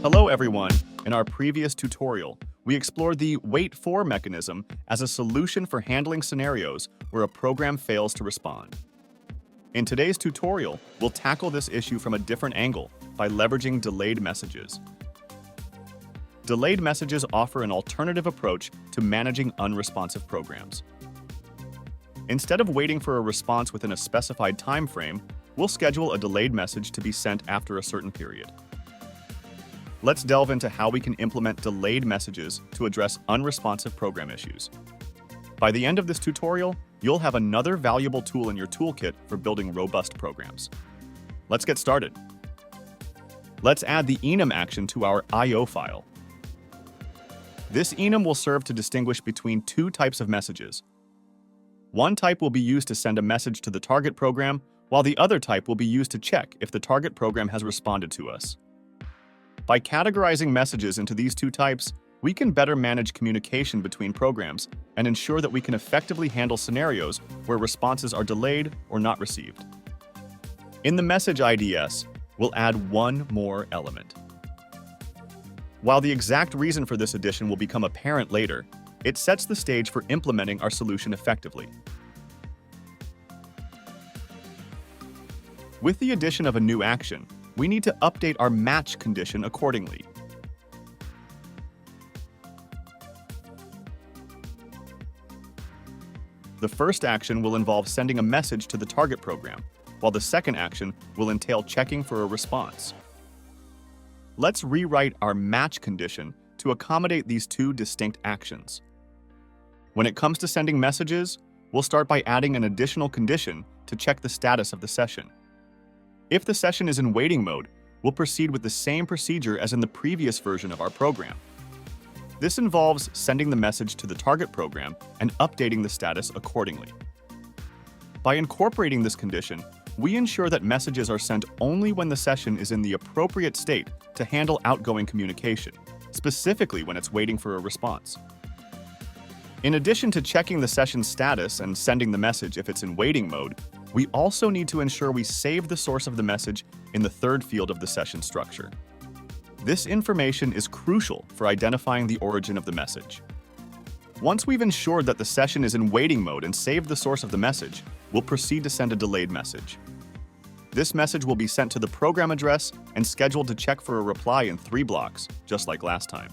Hello everyone! In our previous tutorial, we explored the wait for mechanism as a solution for handling scenarios where a program fails to respond. In today's tutorial, we'll tackle this issue from a different angle by leveraging delayed messages. Delayed messages offer an alternative approach to managing unresponsive programs. Instead of waiting for a response within a specified time frame, we'll schedule a delayed message to be sent after a certain period. Let's delve into how we can implement delayed messages to address unresponsive program issues. By the end of this tutorial, you'll have another valuable tool in your toolkit for building robust programs. Let's get started. Let's add the enum action to our I/O file. This enum will serve to distinguish between two types of messages. One type will be used to send a message to the target program, while the other type will be used to check if the target program has responded to us. By categorizing messages into these two types, we can better manage communication between programs and ensure that we can effectively handle scenarios where responses are delayed or not received. In the message IDS, we'll add one more element. While the exact reason for this addition will become apparent later, it sets the stage for implementing our solution effectively. With the addition of a new action, we need to update our match condition accordingly. The first action will involve sending a message to the target program, while the second action will entail checking for a response. Let's rewrite our match condition to accommodate these two distinct actions. When it comes to sending messages, we'll start by adding an additional condition to check the status of the session. If the session is in waiting mode, we'll proceed with the same procedure as in the previous version of our program. This involves sending the message to the target program and updating the status accordingly. By incorporating this condition, we ensure that messages are sent only when the session is in the appropriate state to handle outgoing communication, specifically when it's waiting for a response. In addition to checking the session's status and sending the message if it's in waiting mode, we also need to ensure we save the source of the message in the third field of the session structure. This information is crucial for identifying the origin of the message. Once we've ensured that the session is in waiting mode and saved the source of the message, we'll proceed to send a delayed message. This message will be sent to the program address and scheduled to check for a reply in 3 blocks, just like last time.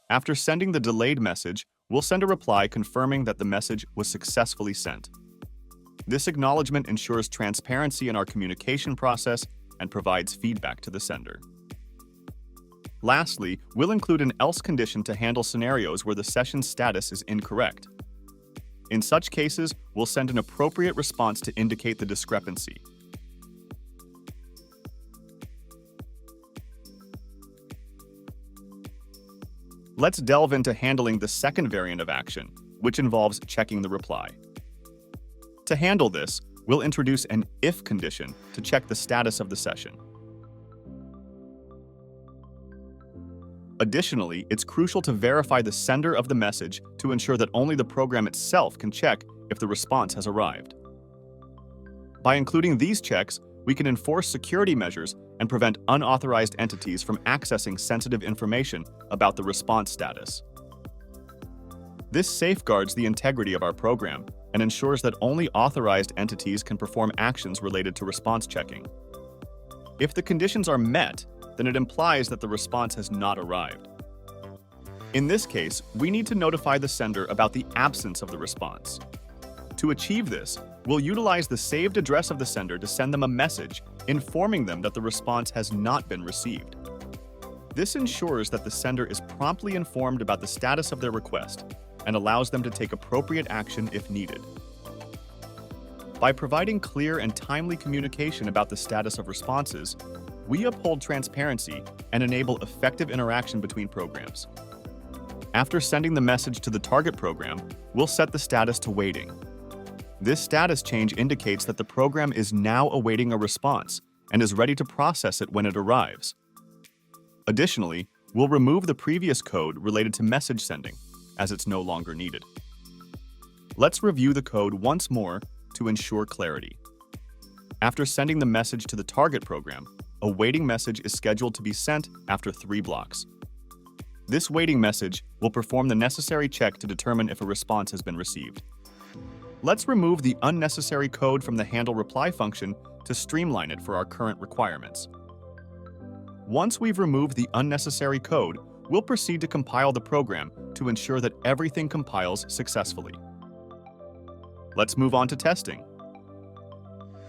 After sending the delayed message, we'll send a reply confirming that the message was successfully sent. This acknowledgement ensures transparency in our communication process and provides feedback to the sender. Lastly, we'll include an else condition to handle scenarios where the session status is incorrect. In such cases, we'll send an appropriate response to indicate the discrepancy. Let's delve into handling the second variant of action, which involves checking the reply. To handle this, we'll introduce an if condition to check the status of the session. Additionally, it's crucial to verify the sender of the message to ensure that only the program itself can check if the response has arrived. By including these checks, we can enforce security measures and prevent unauthorized entities from accessing sensitive information about the response status. This safeguards the integrity of our program and ensures that only authorized entities can perform actions related to response checking. If the conditions are met, then it implies that the response has not arrived. In this case, we need to notify the sender about the absence of the response. To achieve this, we'll utilize the saved address of the sender to send them a message informing them that the response has not been received. This ensures that the sender is promptly informed about the status of their request and allows them to take appropriate action if needed. By providing clear and timely communication about the status of responses, we uphold transparency and enable effective interaction between programs. After sending the message to the target program, we'll set the status to waiting. This status change indicates that the program is now awaiting a response and is ready to process it when it arrives. Additionally, we'll remove the previous code related to message sending, as it's no longer needed. Let's review the code once more to ensure clarity. After sending the message to the target program, a waiting message is scheduled to be sent after 3 blocks. This waiting message will perform the necessary check to determine if a response has been received. Let's remove the unnecessary code from the handle reply function to streamline it for our current requirements. Once we've removed the unnecessary code, we'll proceed to compile the program to ensure that everything compiles successfully. Let's move on to testing.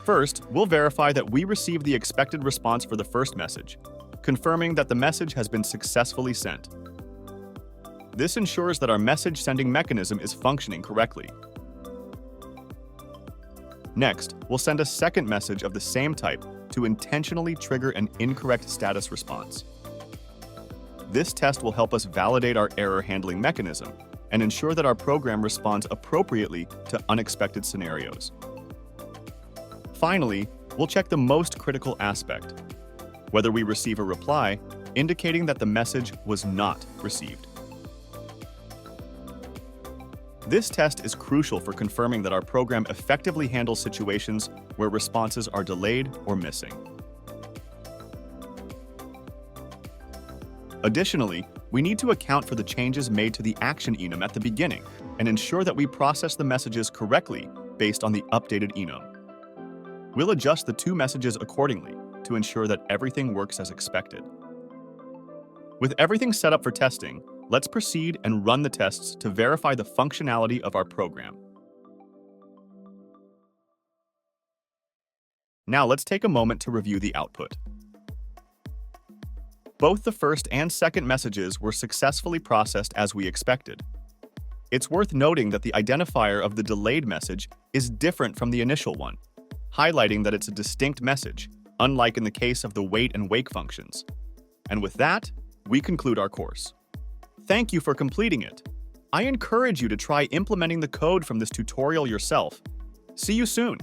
First, we'll verify that we received the expected response for the first message, confirming that the message has been successfully sent. This ensures that our message sending mechanism is functioning correctly. Next, we'll send a second message of the same type to intentionally trigger an incorrect status response. This test will help us validate our error handling mechanism and ensure that our program responds appropriately to unexpected scenarios. Finally, we'll check the most critical aspect, whether we receive a reply indicating that the message was not received. This test is crucial for confirming that our program effectively handles situations where responses are delayed or missing. Additionally, we need to account for the changes made to the action enum at the beginning and ensure that we process the messages correctly based on the updated enum. We'll adjust the 2 messages accordingly to ensure that everything works as expected. With everything set up for testing, let's proceed and run the tests to verify the functionality of our program. Now let's take a moment to review the output. Both the first and second messages were successfully processed as we expected. It's worth noting that the identifier of the delayed message is different from the initial one, highlighting that it's a distinct message, unlike in the case of the wait and wake functions. And with that, we conclude our course. Thank you for completing it. I encourage you to try implementing the code from this tutorial yourself. See you soon.